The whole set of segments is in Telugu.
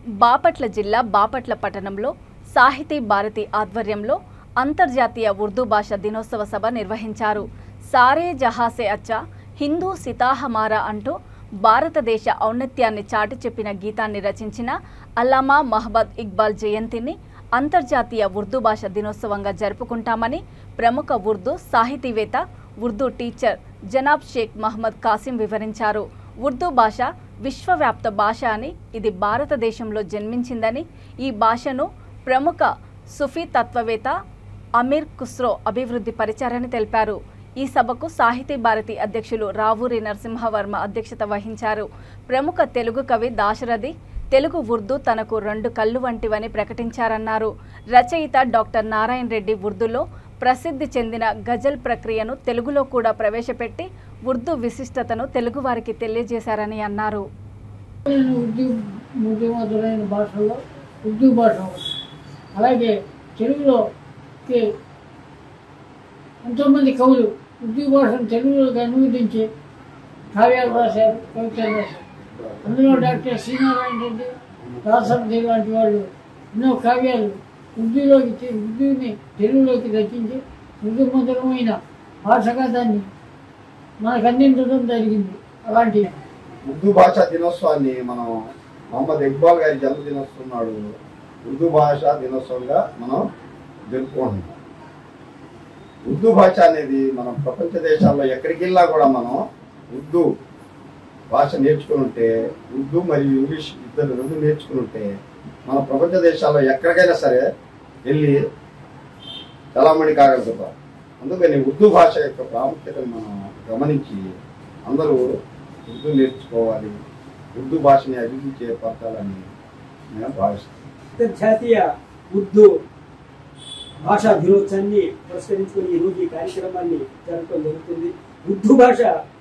బాపట్ల జిల్లా బాపట్ల పట్టణంలో సాహితీ భారతి ఆధ్వర్యంలో అంతర్జాతీయ ఉర్దూ భాష దినోత్సవ సభ నిర్వహించారు. సారే జహాసే అచ్చా హిందూ సితా హమారా అంటూ భారతదేశ ఔన్నత్యాన్ని చాటి చెప్పిన గీతాన్ని రచించిన అల్లామా మహమ్మద్ ఇక్బాల్ జయంతిని అంతర్జాతీయ ఉర్దూ భాష దినోత్సవంగా జరుపుకుంటామని ప్రముఖ ఉర్దూ సాహితీవేత్త, ఉర్దూ టీచర్ జనాబ్ షేక్ మహమ్మద్ కాసిం వివరించారు. ఉర్దూ భాష విశ్వవ్యాప్త భాష అని, ఇది భారతదేశంలో జన్మించిందని, ఈ భాషను ప్రముఖ సుఫీ తత్వవేత్త అమీర్ ఖుస్రో అభివృద్ధి పరిచారని తెలిపారు. ఈ సభకు సాహితీ భారతి అధ్యక్షులు రావూరి నరసింహవర్మ అధ్యక్షత వహించారు. ప్రముఖ తెలుగు కవి దాశరథి తెలుగు ఉర్దూ తనకు రెండు కళ్ళు వంటివని ప్రకటించారన్నారు. రచయిత డాక్టర్ నారాయణ రెడ్డి ఉర్దూలో ప్రసిద్ధి చెందిన గజల్ ప్రక్రియను తెలుగులో కూడా ప్రవేశపెట్టి ఉర్దూ విశిష్టతను తెలుగువారికి తెలియజేశారని అన్నారు. ఉర్దూ భాష అలాగే తెలుగులో ఎంతోమంది కవులు ఉర్దూ భాషను తెలుగులోకి అనువదించి కావ్యాలు రాశారు, కవితలు రాశారు. అందులో డాక్టర్ శ్రీనారాయణ రెడ్డి, దాశరథి లాంటి వాళ్ళు ఎన్నో కావ్యాలు ఉర్దూని తెలుగులోకి రచించి ఉర్దూ మధురమైన భాషగా దాన్ని మనకు అందించడం జరిగింది. అలాంటి ఉర్దూ భాషా దినోత్సవాన్ని మనం మహమ్మద్ ఇక్బాల్ గారి జన్మదినోత్సవం నాడు ఉర్దూ భాషా దినోత్సవంగా మనం జరుపుకుంటున్నాం. ఉర్దూ భాష అనేది మనం ప్రపంచ దేశాల్లో ఎక్కడికి వెళ్ళినా కూడా మనం ఉర్దూ భాష నేర్చుకుని ఉంటే, ఉర్దూ మరియు ఇంగ్లీష్ ఇద్దరు రెండు నేర్చుకుని ఉంటే మన ప్రపంచ దేశాల్లో ఎక్కడికైనా సరే వెళ్ళి చలామణి కాగలుగుతాం. అందుకని ఉర్దూ భాష యొక్క ప్రాముఖ్యతను మనం గమనించి అందరూ ఉర్దూ నేర్చుకోవాలి, ఉర్దూ భాషని అభివృద్ధి చేపట్టాలని నేను భావిస్తాను. అంతర్జాతీయ ఉర్దూ భాషా దినోత్సవాన్ని పురస్కరించుకుని ఈరోజు ఈ కార్యక్రమాన్ని జరపడం జరుగుతుంది. ఉర్దూ భాష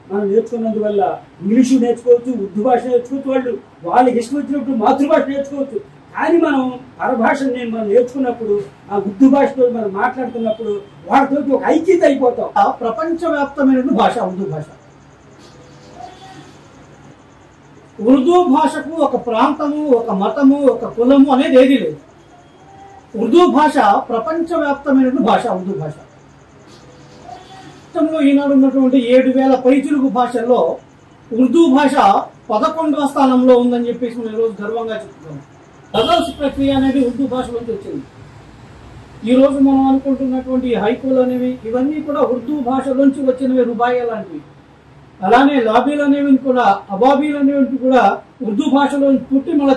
మనం నేర్చుకున్నందువల్ల ఇంగ్లీషు నేర్చుకోవచ్చు, ఉర్దూ భాష నేర్చుకోవచ్చు, వాళ్ళకి ఇష్టం వచ్చినప్పుడు మాతృభాష నేర్చుకోవచ్చు. కానీ మనం పరభాషను మనం నేర్చుకున్నప్పుడు, ఆ ఉర్దూ భాషతో మనం మాట్లాడుతున్నప్పుడు వాళ్ళతో ఒక ఐక్యత అయిపోతాం. ప్రపంచవ్యాప్తమైన భాష ఉర్దూ భాష. ఉర్దూ భాషకు ఒక ప్రాంతము, ఒక మతము, ఒక కులము అనేది ఏదీ లేదు. ఉర్దూ భాష ప్రపంచవ్యాప్తమైన భాష ఉర్దూ భాష. ఈనాడు ఉన్నటువంటి 7,000 పైచిలుకు భాషల్లో ఉర్దూ భాష 11వ స్థానంలో ఉందని చెప్పేసి మనం ఈరోజు గర్వంగా చెప్తున్నాం. గజల్స్ ప్రక్రియ అనేది ఉర్దూ భాషలోంచి వచ్చింది. ఈ రోజు మనం అనుకుంటున్నటువంటి హైకూలు అనేవి ఇవన్నీ కూడా ఉర్దూ భాషలోంచి వచ్చినవి, రుబాయియా లాంటివి. అలానే లాబీలు అనేవి కూడా, అబాబీలు అనేవి కూడా ఉర్దూ భాషలో పుట్టి మళ్ళీ